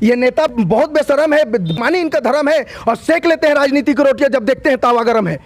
ये नेता बहुत बेशरम है, मानी इनका धर्म है और सेक लेते हैं राजनीति की रोटियां जब देखते हैं तावा गरम है।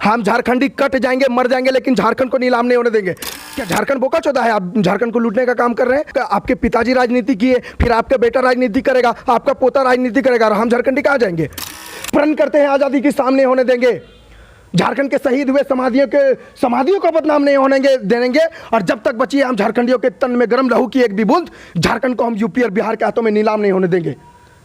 हम झारखंडी कट जाएंगे, मर जाएंगे, लेकिन झारखंड को नीलाम नहीं होने देंगे। क्या झारखंड बोका चौधा है? आप झारखंड को लूटने का काम कर रहे हैं। आपके पिताजी राजनीति किए, फिर आपका बेटा राजनीति करेगा, आपका पोता राजनीति करेगा, और हम झारखंडी कहाँ जाएंगे? प्रण करते हैं आज़ादी की सामने होने देंगे। झारखंड के शहीद हुए समाधियों को बदनाम नहीं होने देंगे। और जब तक बची है हम झारखंडियों के तन में गर्म लहू की एक भी बूंद, झारखंड को हम यूपी और बिहार के हाथों में नीलाम नहीं होने देंगे।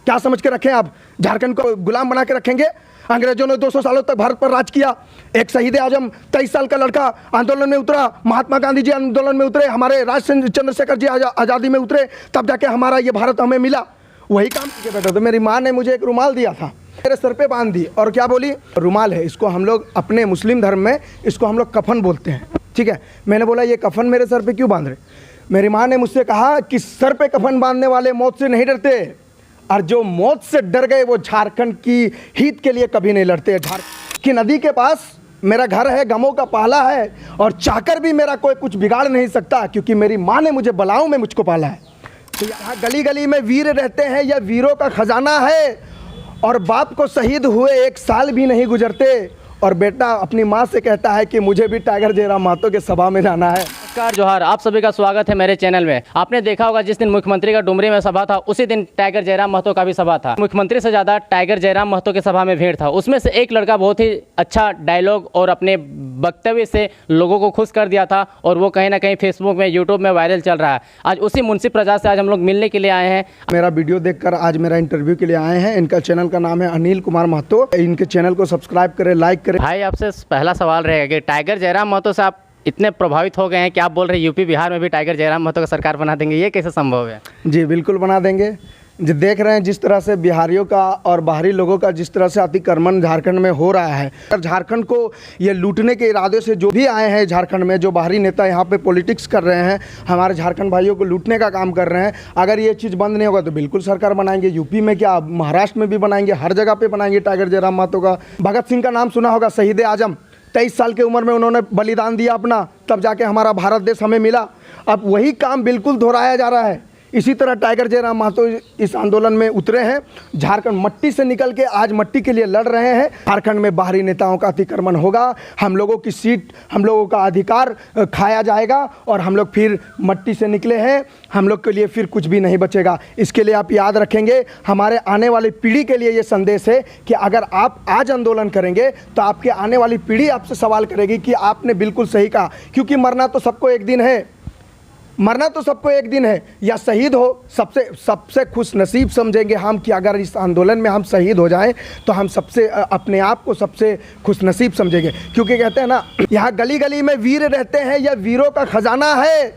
क्या समझ के रखें आप? झारखंड को गुलाम बना के रखेंगे? अंग्रेजों ने 200 सालों तक भारत पर राज किया। एक शहीद आजम 23 साल का लड़का आंदोलन में उतरा, महात्मा गांधी जी आंदोलन में उतरे, हमारे चंद्रशेखर जी आज़ादी में उतरे, तब जाके हमारा ये भारत हमें मिला। वही काम करके बैठा। तो मेरी माँ ने मुझे एक रुमाल दिया था, मेरे सर पे बांध दी और क्या बोली? रुमाल है, इसको हम लोग अपने मुस्लिम धर्म में इसको हम लोग कफन बोलते हैं, ठीक है। मैंने बोला ये कफन मेरे सर पे क्यों बांध रहे? मेरी माँ ने मुझसे कहा कि सर पे कफन बांधने वाले मौत से नहीं डरते, और जो मौत से डर गए वो झारखंड की हित के लिए कभी नहीं लड़ते। झारखंड की नदी के पास मेरा घर है, गमों का पहला है, और चाहकर भी मेरा कोई कुछ बिगाड़ नहीं सकता, क्योंकि मेरी माँ ने मुझे बलाओं में मुझको पाला है। तो यहाँ गली गली में वीर रहते हैं, यह वीरों का खजाना है, और बाप को शहीद हुए 1 साल भी नहीं गुजरते, और बेटा अपनी माँ से कहता है कि मुझे भी टाइगर जयराम महतो के सभा में जाना है। नमस्कार, जोहार, आप सभी का स्वागत है मेरे चैनल में। आपने देखा होगा जिस दिन मुख्यमंत्री का डुमरी में सभा था, उसी दिन टाइगर जयराम महतो का भी सभा था। मुख्यमंत्री से ज़्यादा टाइगर जयराम महतो के सभा में भीड़ था। उसमें से एक लड़का बहुत ही अच्छा डायलॉग और अपने वक्तव्य से लोगों को खुश कर दिया था, और वो कहीं ना कहीं फेसबुक में, यूट्यूब में वायरल चल रहा है। आज उसी मुंशी प्रजा से आज हम लोग मिलने के लिए आए हैं। मेरा वीडियो देखकर आज मेरा इंटरव्यू के लिए आए हैं। इनका चैनल का नाम है अनिल कुमार महतो। इनके चैनल को सब्सक्राइब करें, लाइक करें। भाई, आपसे पहला सवाल रहेगा कि टाइगर जयराम महतो से आप इतने प्रभावित हो गए हैं कि आप बोल रहे हैं यूपी बिहार में भी टाइगर जयराम महतो का सरकार बना देंगे, ये कैसे संभव है? जी बिल्कुल बना देंगे। जो देख रहे हैं जिस तरह से बिहारियों का और बाहरी लोगों का जिस तरह से अतिक्रमण झारखंड में हो रहा है, और झारखंड को ये लूटने के इरादे से जो भी आए हैं झारखंड में, जो बाहरी नेता यहाँ पे पॉलिटिक्स कर रहे हैं, हमारे झारखंड भाइयों को लूटने का काम कर रहे हैं, अगर ये चीज़ बंद नहीं होगा तो बिल्कुल सरकार बनाएंगे। यूपी में क्या, महाराष्ट्र में भी बनाएंगे, हर जगह पर बनाएंगे टाइगर जयराम महतो का। भगत सिंह का नाम सुना होगा, शहीद आजम, 23 साल की उम्र में उन्होंने बलिदान दिया अपना, तब जाके हमारा भारत देश हमें मिला। अब वही काम बिल्कुल दोहराया जा रहा है। इसी तरह टाइगर जयराम महतो इस आंदोलन में उतरे हैं। झारखंड मट्टी से निकल के आज मट्टी के लिए लड़ रहे हैं। झारखंड में बाहरी नेताओं का अतिक्रमण होगा, हम लोगों की सीट, हम लोगों का अधिकार खाया जाएगा, और हम लोग फिर मट्टी से निकले हैं, हम लोग के लिए फिर कुछ भी नहीं बचेगा। इसके लिए आप याद रखेंगे, हमारे आने वाली पीढ़ी के लिए ये संदेश है कि अगर आप आज आंदोलन करेंगे तो आपके आने वाली पीढ़ी आपसे सवाल करेगी कि आपने बिल्कुल सही कहा, क्योंकि मरना तो सबको एक दिन है, मरना तो सबको एक दिन है। या शहीद हो, सबसे खुश नसीब समझेंगे हम कि अगर इस आंदोलन में हम शहीद हो जाएं तो हम सबसे अपने आप को सबसे खुश नसीब समझेंगे, क्योंकि कहते हैं ना, यहाँ गली गली में वीर रहते हैं, यह वीरों का खजाना है,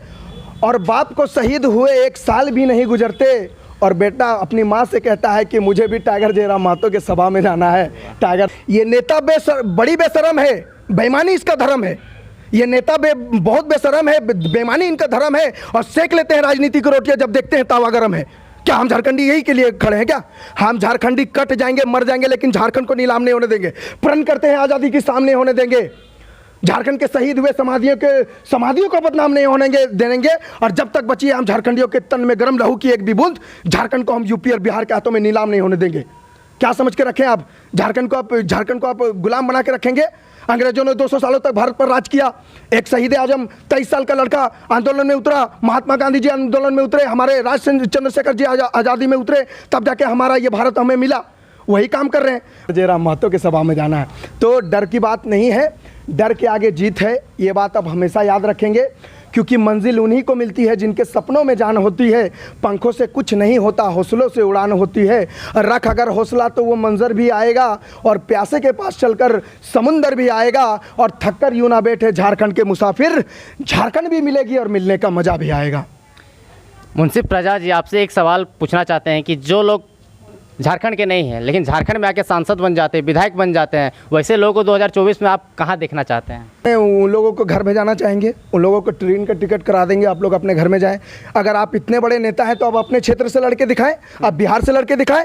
और बाप को शहीद हुए 1 साल भी नहीं गुजरते, और बेटा अपनी माँ से कहता है कि मुझे भी टाइगर जयराम महतो के सभा में जाना है। टाइगर, ये नेता बड़ी बेशरम है, बेईमानी इसका धर्म है। ये नेता बहुत बेशरम है, बेईमानी इनका धर्म है, और सेक लेते हैं राजनीति की रोटियां जब देखते हैं तावा गरम है। क्या हम झारखंडी यही के लिए खड़े हैं? क्या हम झारखंडी कट जाएंगे, मर जाएंगे, लेकिन झारखंड को नीलाम नहीं होने देंगे। प्रण करते हैं आज़ादी की सामने होने देंगे। झारखंड के शहीद हुए समाधियों को बदनाम नहीं होने देंगे, और जब तक बची है हम झारखंडियों के तन में गर्म लहू की एक भी बूंद, झारखंड को हम यूपी और बिहार के हाथों में नीलाम नहीं होने देंगे। क्या समझ के रखें आप? झारखंड को आप गुलाम बना के रखेंगे? अंग्रेजों ने 200 सालों तक भारत पर राज किया। एक शहीद आजम 23 साल का लड़का आंदोलन में उतरा, महात्मा गांधी जी आंदोलन में उतरे, हमारे चंद्रशेखर जी आज़ादी में उतरे, तब जाके हमारा ये भारत हमें मिला। वही काम कर रहे हैं। जयराम महतो के सभा में जाना है, तो डर की बात नहीं है, डर के आगे जीत है। ये बात आप हमेशा याद रखेंगे, क्योंकि मंजिल उन्हीं को मिलती है जिनके सपनों में जान होती है। पंखों से कुछ नहीं होता, हौसलों से उड़ान होती है। रख अगर हौसला तो वो मंजर भी आएगा, और प्यासे के पास चलकर समुंदर भी आएगा, और थककर यूं ना बैठे झारखंड के मुसाफिर, झारखंड भी मिलेगी और मिलने का मज़ा भी आएगा। मुंशी प्रजा जी, आपसे एक सवाल पूछना चाहते हैं कि जो लोग झारखंड के नहीं हैं लेकिन झारखंड में आके सांसद बन जाते हैं, विधायक बन जाते हैं, वैसे लोगों को 2024 में आप कहाँ देखना चाहते हैं? उन लोगों को घर भेजाना चाहेंगे, उन लोगों को ट्रेन का टिकट करा देंगे, आप लोग अपने घर में जाएं। अगर आप इतने बड़े नेता हैं तो आप अपने क्षेत्र से लड़के दिखाएं, आप बिहार से लड़के दिखाएं,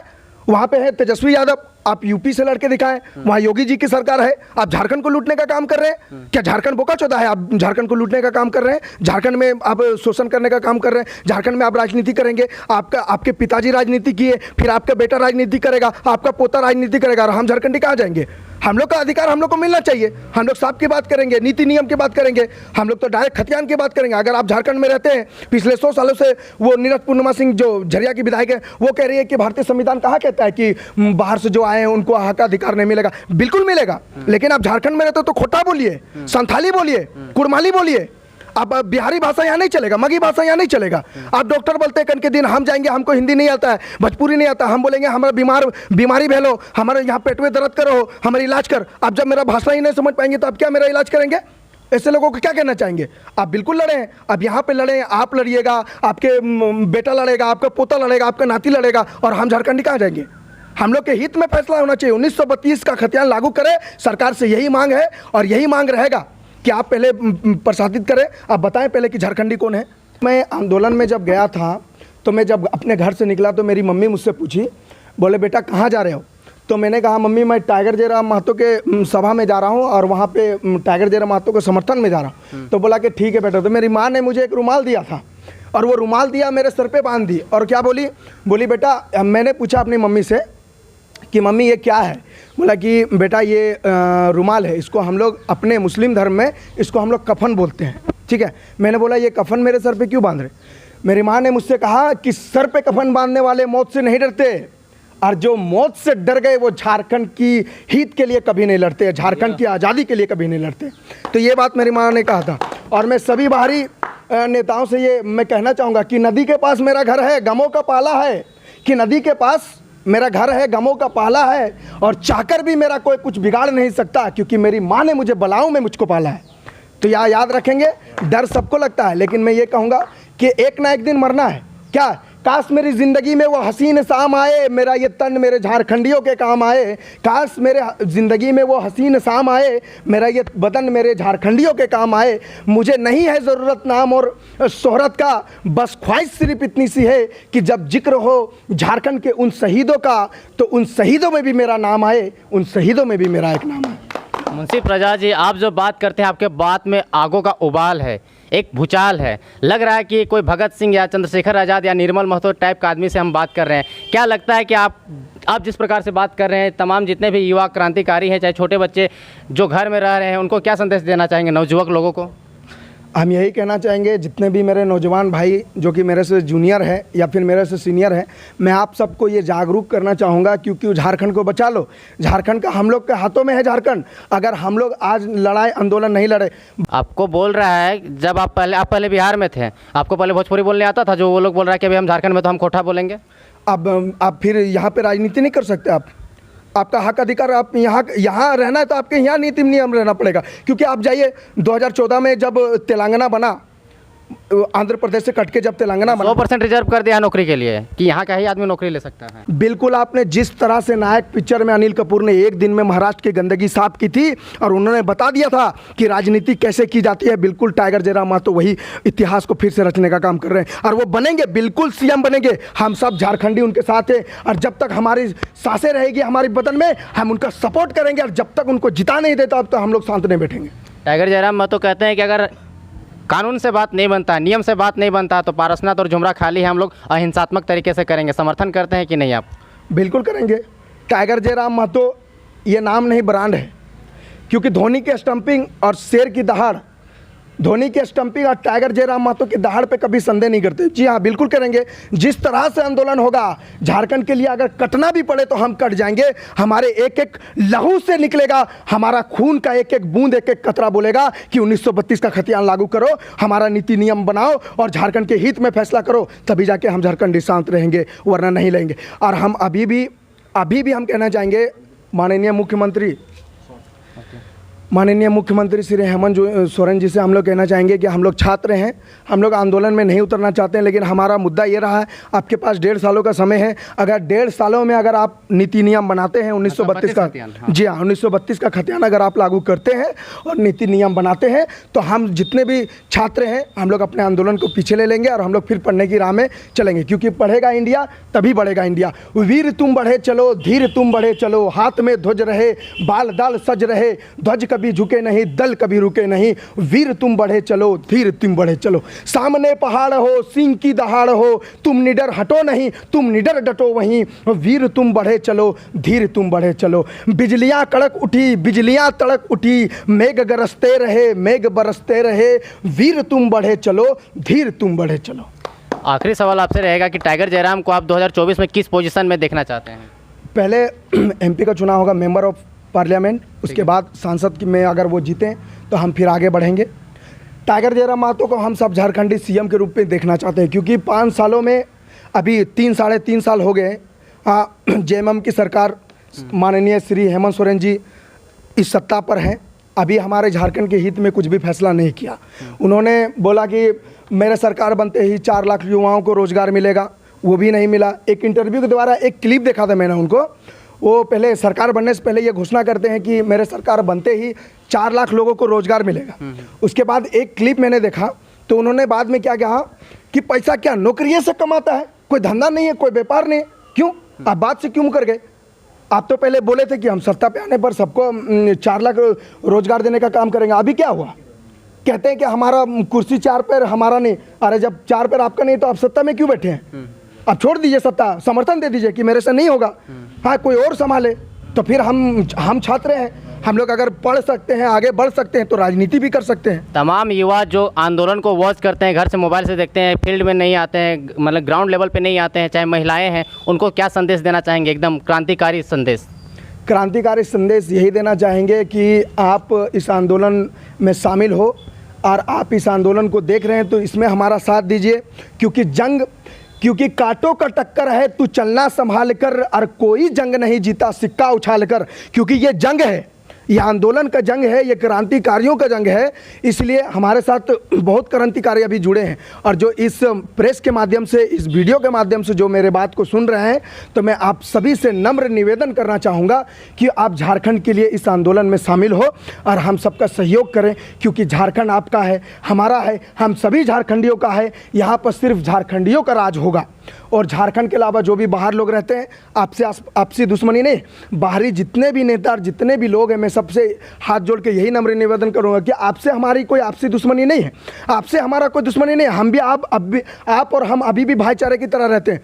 वहाँ पे है तेजस्वी यादव, आप यूपी से लड़के दिखाएं, वहाँ योगी जी की सरकार है, आप झारखंड को लूटने का काम कर रहे हैं। क्या झारखंड बोका चौथा है? आप झारखंड को लूटने का काम कर रहे हैं, झारखंड में आप शोषण करने का काम कर रहे हैं, झारखंड में आप राजनीति करेंगे। आपके पिताजी राजनीति किए, फिर आपका बेटा राजनीति करेगा, आपका पोता राजनीति करेगा, और हम झारखंडी कहाँ जाएंगे? हम लोग का अधिकार हम लोग को मिलना चाहिए। हम लोग साफ की बात करेंगे, नीति नियम की बात करेंगे, हम लोग तो डायरेक्ट खतियान की बात करेंगे। अगर आप झारखंड में रहते हैं, पिछले 100 सालों से वो नीरज पूर्णिमा सिंह जो झरिया की विधायक है, वो कह रही है कि भारतीय संविधान कहाँ कहता है कि बाहर से जो आए हैं उनको हक का अधिकार नहीं मिलेगा। बिल्कुल मिलेगा, लेकिन आप झारखंड में रहते हो तो खोटा बोलिए, संथाली बोलिए, कुड़माली बोलिए। अब बिहारी भाषा यहाँ नहीं चलेगा, मगी भाषा यहाँ नहीं चलेगा। आप डॉक्टर बोलते हैं कल के दिन, हम जाएंगे, हमको हिंदी नहीं आता है, भोजपुरी नहीं आता, हम बोलेंगे हमारा बीमारी भेलो, हमारे यहाँ पेट में दर्द करो, हमारा इलाज कर। आप जब मेरा भाषा ही नहीं समझ पाएंगे तो आप क्या मेरा इलाज करेंगे? ऐसे लोगों को क्या कहना चाहेंगे? आप बिल्कुल लड़े हैं, अब यहाँ पे लड़े, आप लड़िएगा, आपके बेटा लड़ेगा, आपका पोता लड़ेगा, आपका नाती लड़ेगा, और हम झारखंडी कहाँ जाएंगे? हम लोग के हित में फैसला होना चाहिए। 1932 का खतियान लागू करें, सरकार से यही मांग है और यही मांग रहेगा कि आप पहले प्रशासित करें। आप बताएं पहले कि झारखंडी कौन है। मैं आंदोलन में जब गया था तो मैं जब अपने घर से निकला तो मेरी मम्मी मुझसे पूछी, बोले बेटा कहाँ जा रहे हो? तो मैंने कहा मम्मी मैं टाइगर जयराम महतो के सभा में जा रहा हूँ और वहाँ पे टाइगर जयराम महतो के समर्थन में जा रहा हूँ। तो बोला कि ठीक है बेटा। तो मेरी माँ ने मुझे एक रुमाल दिया था और वो रुमाल दिया मेरे सर पे बांध दी, और क्या बोली बेटा, मैंने पूछा अपनी मम्मी से कि मम्मी ये क्या है? बोला कि बेटा ये रुमाल है, इसको हम लोग अपने मुस्लिम धर्म में इसको हम लोग कफन बोलते हैं, ठीक है। मैंने बोला ये कफन मेरे सर पे क्यों बांध रहे? मेरी माँ ने मुझसे कहा कि सर पे कफन बांधने वाले मौत से नहीं डरते, और जो मौत से डर गए वो झारखंड की हित के लिए कभी नहीं लड़ते, झारखंड की आज़ादी के लिए कभी नहीं लड़ते। तो ये बात मेरी माँ ने कहा था। और मैं सभी बाहरी नेताओं से ये मैं कहना चाहूँगा कि नदी के पास मेरा घर है, गमों का पाला है, कि नदी के पास मेरा घर है, गमों का पाला है, और चाहकर भी मेरा कोई कुछ बिगाड़ नहीं सकता, क्योंकि मेरी माँ ने मुझे बलाओं में मुझको पाला है। तो यह याद रखेंगे, डर सबको लगता है, लेकिन मैं ये कहूँगा कि एक ना एक दिन मरना है। क्या काश मेरी ज़िंदगी में वो हसीन शाम आए, मेरा ये तन मेरे झारखंडियों के काम आए। काश मेरे ज़िंदगी में वो हसीन शाम आए, मेरा ये बदन मेरे झारखंडियों के काम आए। मुझे नहीं है ज़रूरत नाम और शोहरत का, बस ख्वाहिश सिर्फ इतनी सी है कि जब जिक्र हो झारखंड के उन शहीदों का, तो उन शहीदों में भी मेरा नाम आए, उन शहीदों में भी मेरा एक नाम आए। मुंशी प्रजात जी, आप जो बात करते हैं आपके बात में आगों का उबाल है, एक भूचाल है। लग रहा है कि कोई भगत सिंह या चंद्रशेखर आज़ाद या निर्मल महतो टाइप का आदमी से हम बात कर रहे हैं। क्या लगता है कि आप जिस प्रकार से बात कर रहे हैं, तमाम जितने भी युवा क्रांतिकारी हैं, चाहे छोटे बच्चे जो घर में रह रहे हैं, उनको क्या संदेश देना चाहेंगे नवयुवक लोगों को? हम यही कहना चाहेंगे, जितने भी मेरे नौजवान भाई जो कि मेरे से जूनियर हैं या फिर मेरे से सीनियर हैं, मैं आप सबको ये जागरूक करना चाहूँगा, क्योंकि झारखंड को बचा लो। झारखंड का हम लोग के हाथों में है झारखंड। अगर हम लोग आज लड़ाई आंदोलन नहीं लड़े। आपको बोल रहा है, जब आप पहले बिहार में थे, आपको पहले भोजपुरी बोलने आता था, जो वो लोग बोल रहा है कि अभी हम झारखंड में तो हम कोठा बोलेंगे। अब आप फिर यहाँ पे राजनीति नहीं कर सकते। आपका हक अधिकार, आप यहाँ रहना है तो आपके यहाँ नीति नियम रहना पड़ेगा। क्योंकि आप जाइए 2014 में जब तेलंगाना बना, आंध्र प्रदेश से कट के जब तेलंगाना बना, 100% रिजर्व कर दिया नौकरी के लिए कि यहाँ का ही आदमी नौकरी ले सकता है। बिल्कुल, आपने जिस तरह से नायक पिक्चर में अनिल कपूर ने एक दिन में महाराष्ट्र की गंदगी साफ की थी और उन्होंने बता दिया था कि राजनीति कैसे की जाती है, बिल्कुल टाइगर जयराम महतो वही इतिहास को फिर से रचने का काम कर रहे हैं, और वो बनेंगे, बिल्कुल सीएम बनेंगे। हम सब झारखंडी उनके साथ हैं, और जब तक हमारी सांसें रहेगी हमारी बदन में, हम उनका सपोर्ट करेंगे, और जब तक उनको जिता नहीं देता अब तो हम लोग शांत नहीं बैठेंगे। टाइगर जयराम महतो कहते हैं कि अगर कानून से बात नहीं बनता, नियम से बात नहीं बनता, तो पारसनाथ और झुमरा खाली है, हम लोग अहिंसात्मक तरीके से करेंगे। समर्थन करते हैं कि नहीं आप? बिल्कुल करेंगे। टाइगर जयराम महतो ये नाम नहीं, ब्रांड है। क्योंकि धोनी के स्टंपिंग और शेर की दहाड़, धोनी के स्टंपिंग और टाइगर जयराम महतो की दहाड़ पे कभी संदेह नहीं करते। जी हाँ, बिल्कुल करेंगे। जिस तरह से आंदोलन होगा झारखंड के लिए, अगर कटना भी पड़े तो हम कट जाएंगे। हमारे एक एक लहू से निकलेगा, हमारा खून का एक एक बूंद, एक एक कतरा बोलेगा कि 1932 का खतियान लागू करो, हमारा नीति नियम बनाओ और झारखंड के हित में फैसला करो, तभी जाके हम झारखंडी शांत रहेंगे, वरना नहीं लेंगे। और हम अभी भी हम कहना चाहेंगे, माननीय माननीय मुख्यमंत्री श्री हेमंत सोरेन जी से हम लोग कहना चाहेंगे कि हम लोग छात्र हैं, हम लोग आंदोलन में नहीं उतरना चाहते हैं, लेकिन हमारा मुद्दा ये रहा है, आपके पास 1.5 सालों का समय है। अगर 1.5 सालों में अगर आप नीति नियम बनाते हैं 1932 का, जी हाँ 1932 का खतियान अगर आप लागू करते हैं और नीति नियम बनाते हैं, तो हम जितने भी छात्र हैं हम लोग अपने आंदोलन को पीछे ले लेंगे और हम लोग फिर पढ़ने की राह में चलेंगे, क्योंकि पढ़ेगा इंडिया तभी बढ़ेगा इंडिया। वीर तुम बढ़े चलो, धीर तुम बढ़े चलो, हाथ में ध्वज रहे, बाल दाल सज रहे, ध्वज कभी झुके नहीं, दल कभी रुके नहीं, वीर तुम बढ़े चलो, धीर तुम बढ़े चलो। सामने पहाड़ हो, सिंह की दहाड़ हो, तुम निडर हटो नहीं, तुम निडर डटो वहीं, वीर तुम बढ़े चलो, धीर तुम बढ़े चलो। बिजलियां कड़क उठी, बिजलियां तड़क उठी, मेघ गरजते रहे, मेघ बरसते रहे, वीर तुम बढ़े चलो, धीर तुम बढ़े चलो। आखिरी सवाल आपसे रहेगा कि टाइगर जयराम को आप 2024 में किस पोजीशन में देखना चाहते हैं? पहले एमपी का चुनाव होगा, मेंबर ऑफ पार्लियामेंट, उसके बाद सांसद में अगर वो जीतें तो हम फिर आगे बढ़ेंगे। टाइगर जयराम महतो को हम सब झारखंडी सीएम के रूप में देखना चाहते हैं, क्योंकि 5 सालों में अभी 3 साढ़े 3 साल हो गए जेएमएम की सरकार, माननीय श्री हेमंत सोरेन जी इस सत्ता पर हैं, अभी हमारे झारखंड के हित में कुछ भी फैसला नहीं किया। उन्होंने बोला कि मेरे सरकार बनते ही 4 लाख युवाओं को रोज़गार मिलेगा, वो भी नहीं मिला। एक इंटरव्यू के द्वारा एक क्लिप देखा था मैंने उनको, वो पहले सरकार बनने से पहले ये घोषणा करते हैं कि मेरे सरकार बनते ही 4 लाख लोगों को रोज़गार मिलेगा। उसके बाद एक क्लिप मैंने देखा तो उन्होंने बाद में क्या कहा कि पैसा क्या नौकरियों से कमाता है, कोई धंधा नहीं है, कोई व्यापार नहीं है, क्यों आप बात से क्यों मुकर गए? आप तो पहले बोले थे कि हम सत्ता पे आने पर सबको 4 लाख रोज़गार देने का काम करेंगे, अभी क्या हुआ? कहते हैं कि हमारा कुर्सी 4 पैर हमारा नहीं। अरे जब 4 पैर आपका नहीं तो आप सत्ता में क्यों बैठे हैं? आप छोड़ दीजिए सत्ता, समर्थन दे दीजिए कि मेरे से नहीं होगा, हाँ कोई और संभाले। तो फिर हम छात्र हैं, हम लोग अगर पढ़ सकते हैं, आगे बढ़ सकते हैं तो राजनीति भी कर सकते हैं। तमाम युवा जो आंदोलन को वॉच करते हैं, घर से मोबाइल से देखते हैं, फील्ड में नहीं आते हैं, मतलब ग्राउंड लेवल पे नहीं आते हैं, चाहे महिलाएं हैं, उनको क्या संदेश देना चाहेंगे? एकदम क्रांतिकारी संदेश। क्रांतिकारी संदेश यही देना चाहेंगे कि आप इस आंदोलन में शामिल हो और आप इस आंदोलन को देख रहे हैं तो इसमें हमारा साथ दीजिए, क्योंकि कांटों का टक्कर है, तू चलना संभाल कर, और कोई जंग नहीं जीता सिक्का उछाल कर। क्योंकि ये जंग है, ये आंदोलन का जंग है, ये क्रांतिकारियों का जंग है, इसलिए हमारे साथ बहुत क्रांतिकारी अभी जुड़े हैं। और जो इस प्रेस के माध्यम से, इस वीडियो के माध्यम से जो मेरे बात को सुन रहे हैं, तो मैं आप सभी से नम्र निवेदन करना चाहूँगा कि आप झारखंड के लिए इस आंदोलन में शामिल हो और हम सबका सहयोग करें, क्योंकि झारखंड आपका है, हमारा है, हम सभी झारखंडियों का है। यहाँ पर सिर्फ झारखंडियों का राज होगा, और झारखंड के अलावा जो भी बाहर लोग रहते हैं, आपसी दुश्मनी नहीं, बाहरी जितने भी नेता, जितने भी लोग हैं, मैं सबसे हाथ जोड़ के यही नम्र निवेदन करूंगा कि आपसे हमारी कोई आपसी दुश्मनी नहीं है, आपसे हमारा कोई दुश्मनी नहीं है। हम भी आप और हम अभी भी भाईचारे की तरह रहते हैं।